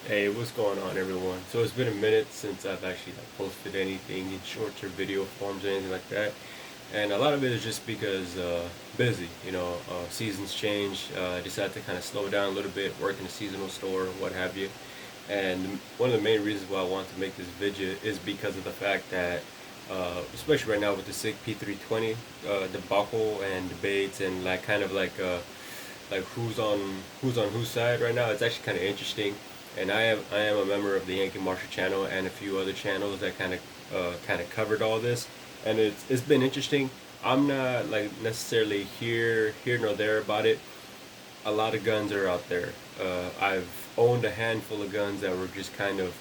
Hey, what's going on, everyone? So it's been a minute since I've actually posted anything in shorts or video forms or anything like that, and a lot of it is just because busy. Seasons change. I decided to kind of slow down a little bit, work in a seasonal store, what have you. And one of the main reasons why I want to make this video is because of the fact that, especially right now with the SIG P320 debacle and debates and like who's on whose side right now. It's actually kind of interesting, and I am a member of the Yankee Marshall channel and a few other channels that kind of covered all this, and it's been interesting. I'm not like necessarily here nor there about it. A lot of guns are out there. I've owned a handful of guns that were just kind of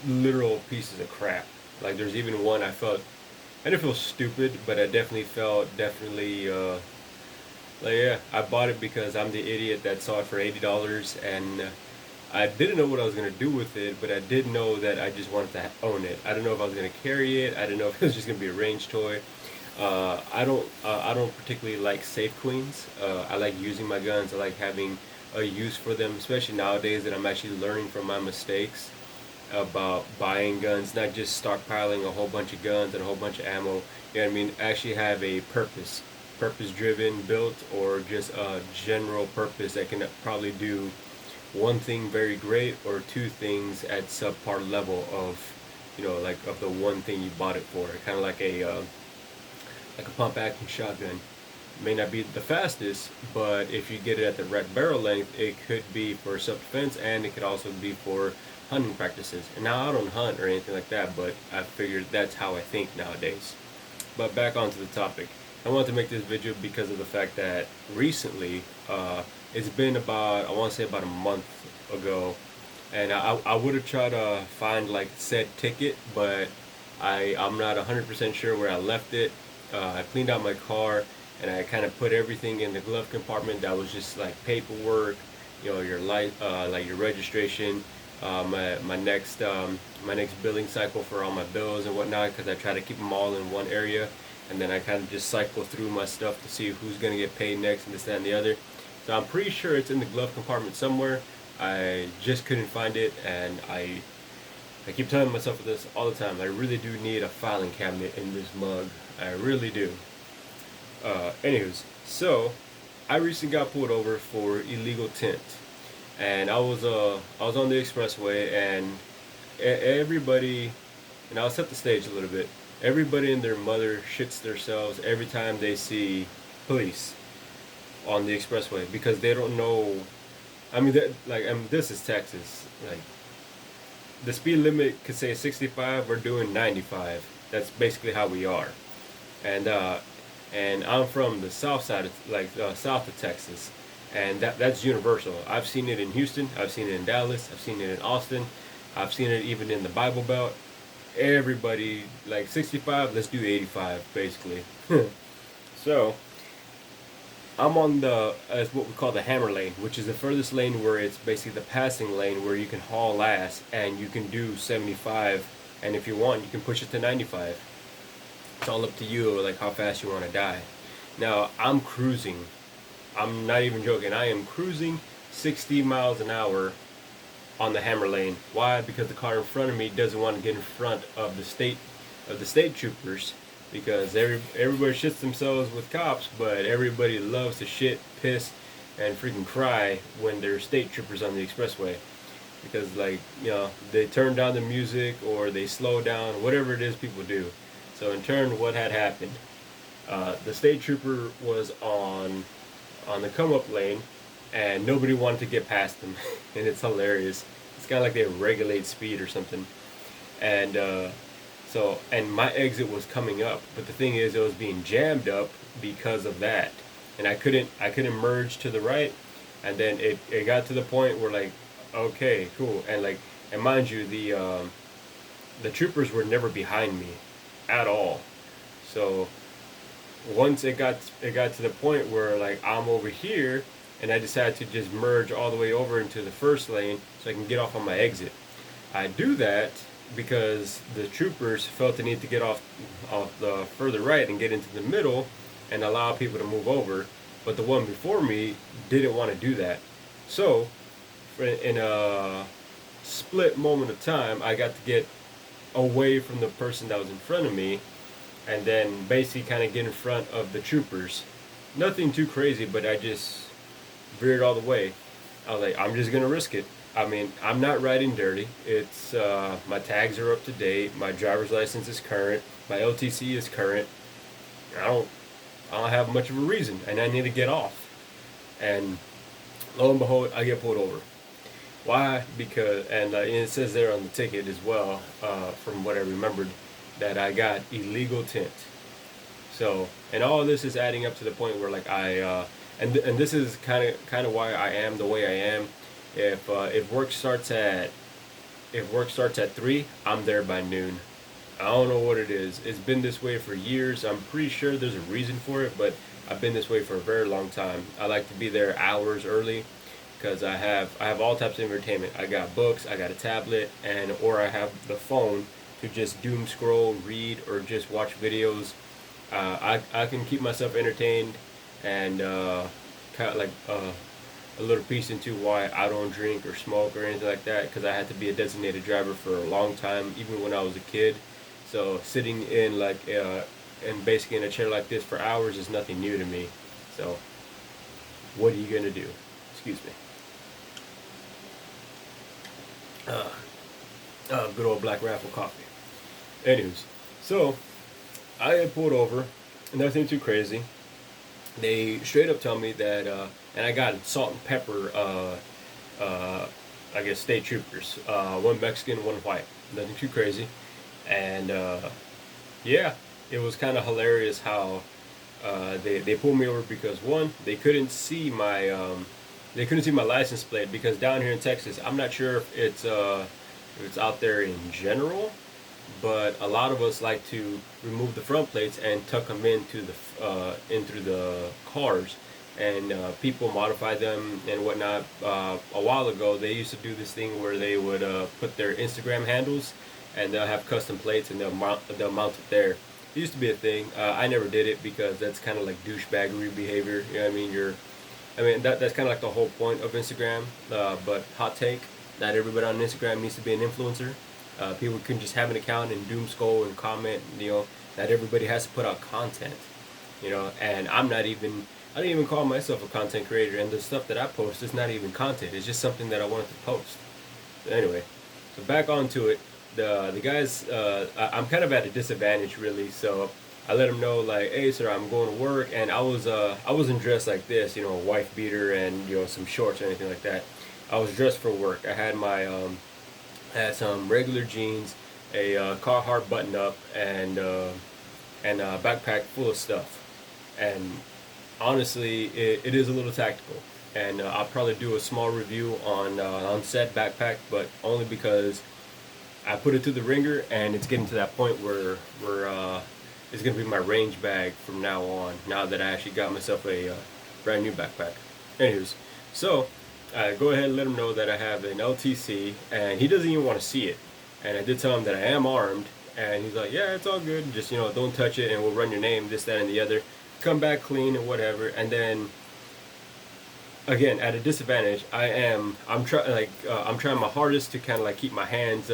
literal pieces of crap. Like there's even one I didn't feel stupid, but I definitely felt like, yeah, I bought it because I'm the idiot that saw it for $80, and I didn't know what I was gonna do with it, but I did know that I just wanted to own it. I didn't know if I was gonna carry it. I didn't know if it was just gonna be a range toy. I don't particularly like safe queens. I like using my guns. I like having a use for them, especially nowadays that I'm actually learning from my mistakes about buying guns, not just stockpiling a whole bunch of guns and a whole bunch of ammo. You know what I mean? Actually have a purpose driven built, or just a general purpose that can probably do one thing very great or two things at subpar level of, like of the one thing you bought it for. Kind of like a pump action shotgun. May not be the fastest, but if you get it at the right barrel length, it could be for self-defense, and it could also be for hunting practices. And now I don't hunt or anything like that, but I figured that's how I think nowadays. But back onto the topic. I wanted to make this video because of the fact that recently, it's been about, I want to say about a month ago, and I would have tried to find like said ticket, but I'm not 100% sure where I left it. I cleaned out my car, and I kind of put everything in the glove compartment that was just like paperwork, your like your registration, my next billing cycle for all my bills and whatnot, because I try to keep them all in one area, and then I kind of just cycle through my stuff to see who's gonna get paid next and this, that, and the other. So I'm pretty sure it's in the glove compartment somewhere. I just couldn't find it, and I keep telling myself this all the time. I really do need a filing cabinet in this mug. I really do. Anyways, so I recently got pulled over for illegal tint, and I was on the expressway, and everybody, and I'll set the stage a little bit. Everybody and their mother shits themselves every time they see police on the expressway, because they don't know. I mean, this is Texas. Like, the speed limit could say 65. We're doing 95. That's basically how we are. And I'm from the south side of, south of Texas, and that's universal. I've seen it in Houston. I've seen it in Dallas. I've seen it in Austin. I've seen it even in the Bible Belt. Everybody like 65. Let's do 85, basically. So I'm on the, as what we call the hammer lane, which is the furthest lane, where it's basically the passing lane where you can haul ass and you can do 75, and if you want, you can push it to 95. It's all up to you, like how fast you want to die. Now I'm cruising. I'm not even joking. I am cruising 60 miles an hour on the hammer lane. Why? Because the car in front of me doesn't want to get in front of the state troopers, because everybody shits themselves with cops, but everybody loves to shit, piss, and freaking cry when there's state troopers on the expressway, because, like, they turn down the music or they slow down, whatever it is people do. So in turn, what had happened? The state trooper was on the come up lane, and nobody wanted to get past him, and it's hilarious. It's kind of like they regulate speed or something, and and my exit was coming up, but the thing is, it was being jammed up because of that, and I couldn't merge to the right, and then it got to the point where, like, okay, cool, and like, and mind you, the troopers were never behind me at all. So once it got to the point where, like, I'm over here, and I decided to just merge all the way over into the first lane so I can get off on my exit. I do that because the troopers felt the need to get off the further right and get into the middle and allow people to move over, but the one before me didn't want to do that. So in split moment of time, I got to get away from the person that was in front of me, and then basically kind of get in front of the troopers. Nothing too crazy, but I just veered all the way. I was like, I'm just gonna risk it. I mean, I'm not riding dirty. It's my tags are up to date. My driver's license is current. My LTC is current. I don't, I don't have much of a reason, and I need to get off. And lo and behold, I get pulled over. Why? Because, and it says there on the ticket as well, from what I remembered, that I got illegal tint. So, and all of this is adding up to the point where like and this is kind of why I am the way I am. If work starts at 3, I'm there by noon. I don't know what it is. It's been this way for years. I'm pretty sure there's a reason for it, but I've been this way for a very long time. I like to be there hours early because I have all types of entertainment. I got books, I got a tablet, and or I have the phone to just doom scroll, read, or just watch videos. I can keep myself entertained, and kind of like a little piece into why I don't drink or smoke or anything like that, because I had to be a designated driver for a long time, even when I was a kid. So sitting in and basically in a chair like this for hours is nothing new to me. So what are you gonna do? Excuse me. Good old Black Raffle coffee. Anyways, so I get pulled over, nothing too crazy. They straight up tell me that, and I got salt and pepper, I guess state troopers, one Mexican, one white, nothing too crazy. And yeah, it was kind of hilarious how they pulled me over because one, they couldn't see my license plate, because down here in Texas, I'm not sure if it's out there in general, but a lot of us like to remove the front plates and tuck them into the cars, and people modify them and whatnot. A while ago, they used to do this thing where they would put their Instagram handles, and they'll have custom plates, and they'll mount it there. It used to be a thing. I never did it because that's kind of like douchebaggery behavior. You know what I mean? That's kind of like the whole point of Instagram. But hot take, not everybody on Instagram needs to be an influencer. People can just have an account and doom scroll and comment. Not everybody has to put out content. And I don't even call myself a content creator. And the stuff that I post is not even content. It's just something that I wanted to post. But anyway, so back onto it. The guys, I'm kind of at a disadvantage really. So I let them know like, hey sir, I'm going to work, and I wasn't dressed like this, a wife beater and some shorts or anything like that. I was dressed for work. I had had some regular jeans, a Carhartt button up, and a backpack full of stuff. And honestly, it is a little tactical. And I'll probably do a small review on said backpack, but only because I put it through the ringer, and it's getting to that point where it's going to be my range bag from now on, now that I actually got myself a brand new backpack. Anyways, so I go ahead and let him know that I have an LTC, and he doesn't even want to see it. And I did tell him that I am armed, and he's like, yeah, it's all good, just don't touch it, and we'll run your name, this, that, and the other. Come back clean and whatever. And then again, at a disadvantage, I'm trying my hardest to kind of like keep my hands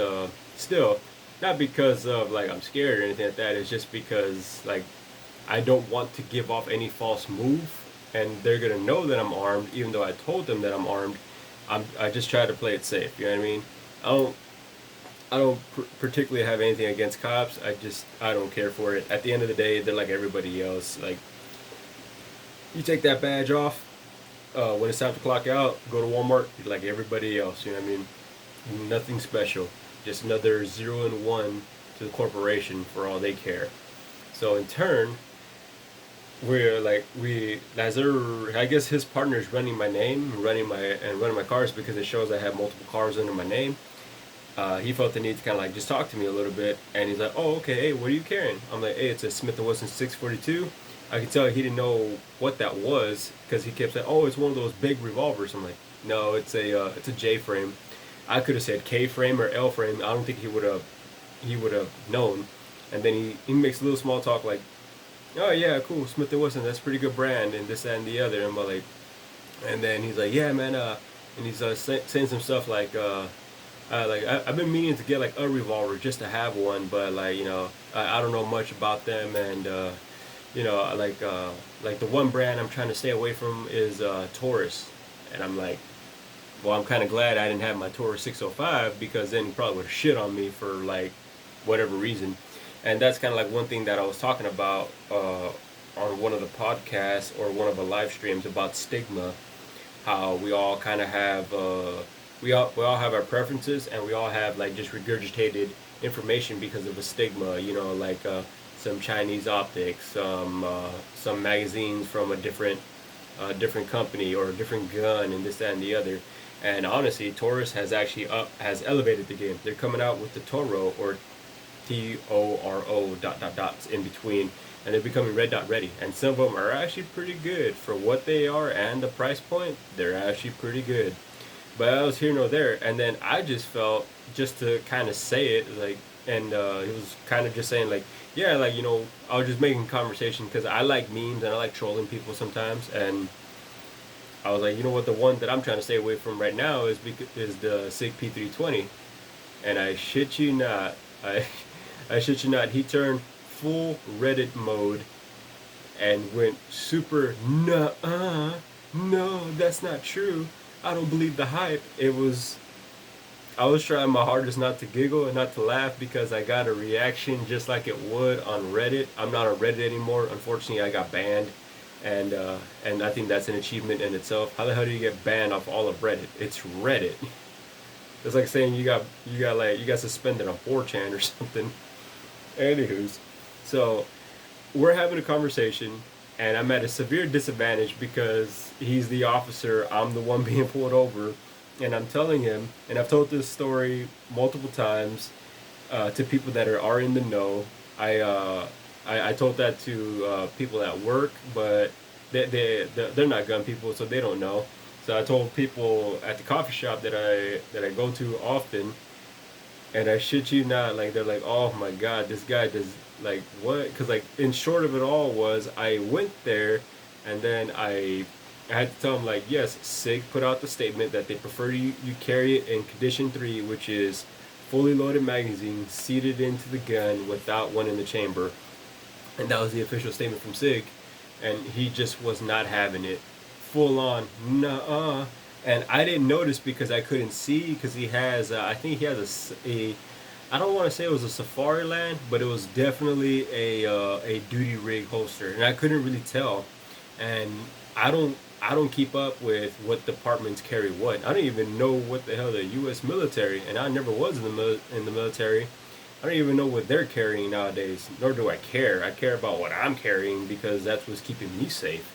still, not because of like I'm scared or anything like that. It's just because like I don't want to give off any false move, and they're gonna know that I'm armed, even though I told them that I'm armed. I just try to play it safe. You know what I mean? I don't particularly have anything against cops. I don't care for it. At the end of the day, they're like everybody else. Like, you take that badge off when it's time to clock out, go to Walmart, you're like everybody else. You know what I mean? Nothing special. Just another 0 and 1 to the corporation for all they care. So in turn, I guess his partner is running my name, running my cars, because it shows I have multiple cars under my name. He felt the need to kind of like just talk to me a little bit, and he's like, oh, okay, hey, what are you carrying? I'm like, hey, it's a Smith & Wesson 642. I could tell he didn't know what that was, because he kept saying, oh, it's one of those big revolvers. I'm like, no, it's a J frame. I could have said K frame or L frame. I don't think he would have known. And then he makes a little small talk like, oh yeah, cool, Smith & Wesson, that's a pretty good brand, and this, that, and the other. And I'm like, and then he's like, yeah, man, and he's saying some stuff like, I've been meaning to get like a revolver just to have one, but like I don't know much about them, and you know like the one brand I'm trying to stay away from is Taurus, and I'm like, well, I'm kind of glad I didn't have my Taurus 605 because then he probably would have shit on me for like whatever reason, and that's kind of like one thing that I was talking about on one of the podcasts or one of the live streams about stigma, how we all kind of have we all have our preferences, and we all have like just regurgitated information because of a stigma, like some Chinese optics, some magazines from a different company or a different gun, and this, that, and the other. And honestly, Taurus has elevated the game. They're coming out with the Toro, or Toro dots in between, and they're becoming red dot ready. And some of them are actually pretty good for what they are and the price point. They're actually pretty good. But I was here nor there, and then I just felt, just to kind of say it, like, and it was kind of just saying like, yeah, like I was just making conversation because I like memes and I like trolling people sometimes, and I was like, you know what, the one that I'm trying to stay away from right now is the SIG P320, and I shit you not, I shit you not, he turned full Reddit mode and went super no, that's not true. I don't believe the hype. I was trying my hardest not to giggle and not to laugh because I got a reaction just like it would on Reddit. I'm not on Reddit anymore. Unfortunately, I got banned, and I think that's an achievement in itself. How the hell do you get banned off all of Reddit? It's Reddit. It's like saying you got suspended on 4chan or something. Anywho's, so we're having a conversation, and I'm at a severe disadvantage because he's the officer, I'm the one being pulled over, and I'm telling him, and I've told this story multiple times to people that are in the know. I told that to people at work, but they're not gun people, so they don't know. So I told people at the coffee shop that I go to often, and I shit you not, like they're like, oh my god, this guy does, like, what? Because like in short of it all was I went there, and then I had to tell them like, yes, SIG put out the statement that they prefer you carry it in condition 3, which is fully loaded magazine seated into the gun without one in the chamber, and that was the official statement from SIG, and he just was not having it, full on, nuh-uh. And I didn't notice because I couldn't see, because he has, I think he has I don't want to say it was a Safari Land, but it was definitely a duty rig holster, and I couldn't really tell. And I don't keep up with what departments carry what. I don't even know what the hell the U.S. military, and I never was in the military. I don't even know what they're carrying nowadays, nor do I care. I care about what I'm carrying because that's what's keeping me safe.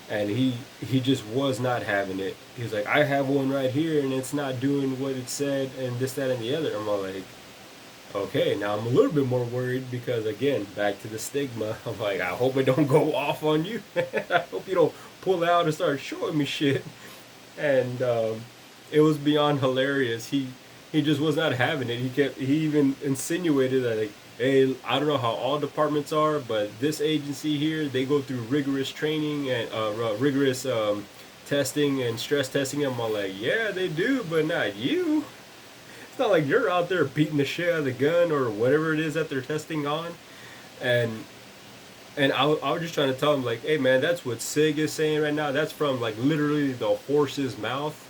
And he just was not having it. He was like, I have one right here, and it's not doing what it said, and this, that, and the other. I'm all like, okay, now I'm a little bit more worried because, again, back to the stigma. I'm like, I hope it don't go off on you. I hope you don't pull out and start showing me shit. And it was beyond hilarious. He just was not having it. He even insinuated that, like, hey, I don't know how all departments are, but this agency here, they go through rigorous training and rigorous testing and stress testing. I'm all like, yeah, they do, but not you. It's not like you're out there beating the shit out of the gun or whatever it is that they're testing on. And I was just trying to tell him, like, hey man, that's what SIG is saying right now. That's from like literally the horse's mouth.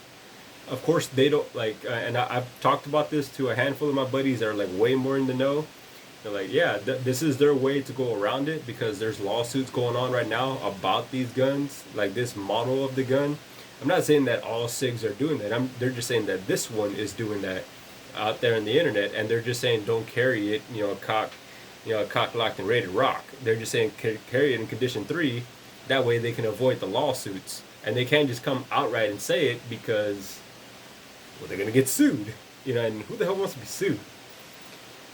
Of course they don't like, and I've talked about this to a handful of my buddies that are like way more in the know. They're like, yeah, this is their way to go around it because there's lawsuits going on right now about these guns, like this model of the gun. I'm not saying that all SIGs are doing that. They're just saying that this one is doing that out there on the internet, and they're just saying don't carry it, cock locked and ready to rock. They're just saying carry it in condition 3. That way they can avoid the lawsuits, and they can't just come outright and say it because, well, they're gonna get sued, and who the hell wants to be sued?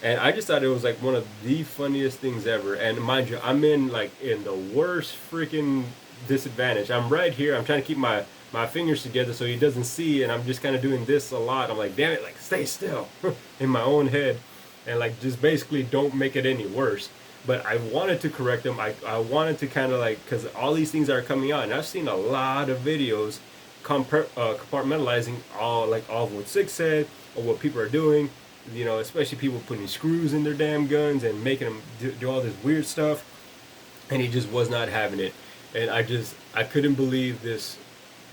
And I just thought it was like one of the funniest things ever. And mind you, I'm in the worst freaking disadvantage. I'm right here. I'm trying to keep my fingers together so he doesn't see, and I'm just kind of doing this a lot. I'm like, damn it, like stay still in my own head, and like just basically don't make it any worse. But I wanted to correct him. I wanted to kind of like, because all these things are coming out, and I've seen a lot of videos compartmentalizing all of what Sig said or what people are doing. You know, especially people putting screws in their damn guns and making them do all this weird stuff. And he just was not having it. And I couldn't believe this.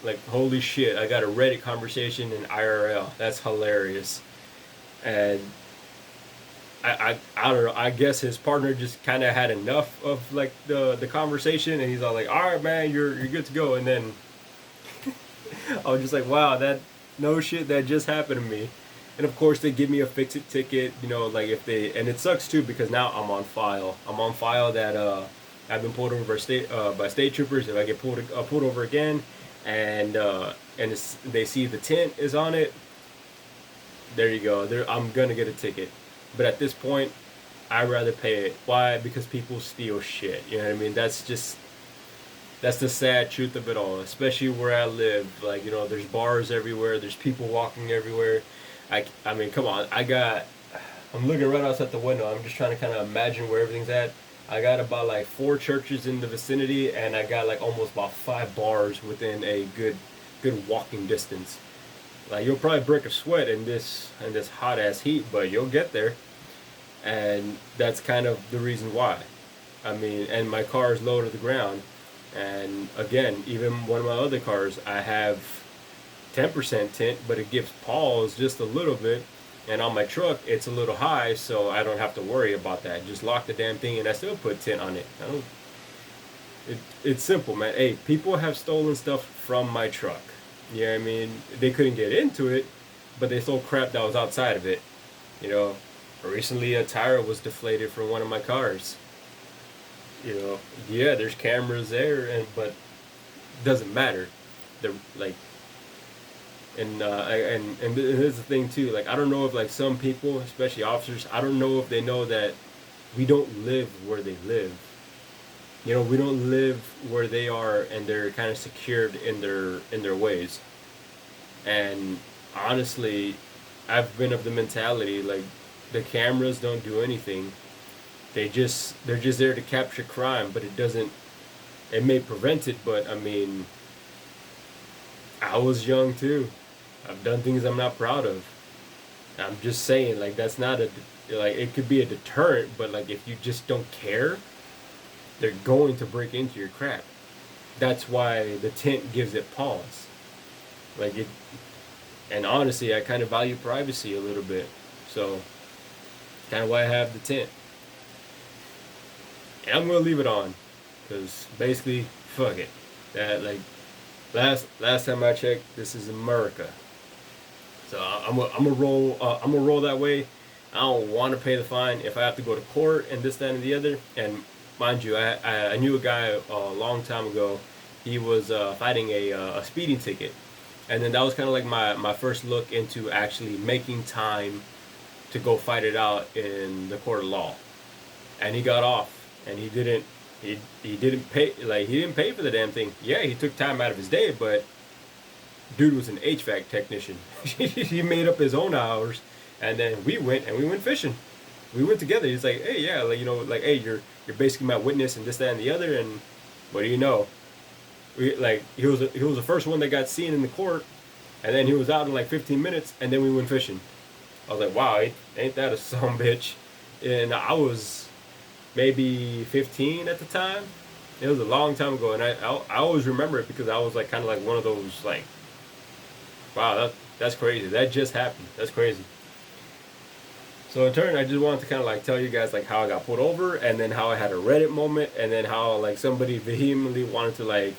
Like, holy shit, I got a Reddit conversation in IRL. That's hilarious. And I don't know. I guess his partner just kind of had enough of like the conversation, and he's all like, "All right, man, you're good to go." And then I was just like, "Wow, that no shit that just happened to me." And of course, they give me a fix-it ticket. You know, like if they, and it sucks too because now I'm on file. I'm on file that I've been pulled over by state troopers. If I get pulled over again, and they see the tint is on it, there you go. I'm gonna get a ticket. But at this point, I'd rather pay it. Why? Because people steal shit. You know what I mean? That's the sad truth of it all. Especially where I live. Like, you know, there's bars everywhere. There's people walking everywhere. I mean, come on. I'm looking right outside the window. I'm just trying to kind of imagine where everything's at. I got about like 4 churches in the vicinity, and I got like almost about 5 bars within a good walking distance. Like, you'll probably break a sweat in this hot ass heat, but you'll get there. And that's kind of the reason why. I mean, and my car is low to the ground. And again, even one of my other cars, I have 10% tint, but it gives pause just a little bit. And on my truck, it's a little high, so I don't have to worry about that. Just lock the damn thing, and I still put tint on it. It's simple, man. Hey, people have stolen stuff from my truck. You know what I mean? They couldn't get into it, but they stole crap that was outside of it. You know, recently a tire was deflated from one of my cars. You know, yeah, there's cameras there, but it doesn't matter. They're like, and here's the thing too. Like, I don't know if like some people, especially officers, I don't know if they know that we don't live where they live. You know, we don't live where they are, and they're kind of secured in their ways. And honestly, I've been of the mentality like the cameras don't do anything. They're just there to capture crime, but it doesn't. It may prevent it, but I mean, I was young too. I've done things I'm not proud of. I'm just saying, like, that's not like, it could be a deterrent, but like if you just don't care, they're going to break into your crap. That's why the tint gives it pause. Like it, and honestly, I kind of value privacy a little bit, so kind of why I have the tint. And I'm gonna leave it on, cause basically, fuck it. That like last time I checked, this is America. So I'm gonna roll that way. I don't want to pay the fine if I have to go to court and this, that, and the other. And mind you, I knew a guy a long time ago. He was fighting a speeding ticket, and then that was kind of like my first look into actually making time to go fight it out in the court of law. And he got off, and he didn't pay for the damn thing. Yeah, he took time out of his day, but dude was an HVAC technician. He made up his own hours, and then we went fishing. We went together. He's like, hey, yeah, like, you know, like, hey, you're basically my witness and this, that, and the other. And what do you know? He was the first one that got seen in the court, and then he was out in like 15 minutes, and then we went fishing. I was like, wow, ain't that a son bitch? And I was maybe 15 at the time. It was a long time ago, and I always remember it because I was like kind of like one of those like, wow, that's crazy. That just happened. That's crazy. So in turn, I just wanted to kind of like tell you guys like how I got pulled over, and then how I had a Reddit moment, and then how like somebody vehemently wanted to like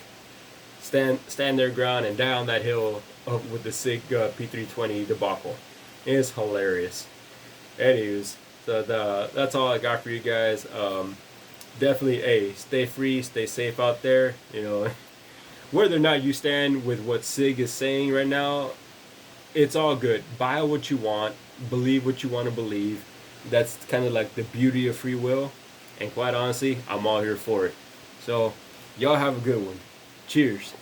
stand their ground and die on that hill with the sick p320 debacle. It's hilarious. Anyways, so that's all I got for you guys. Definitely, stay free, stay safe out there. You know, whether or not you stand with what Sig is saying right now, it's all good. Buy what you want, believe what you want to believe. That's kind of like the beauty of free will. And quite honestly, I'm all here for it. So, y'all have a good one. Cheers.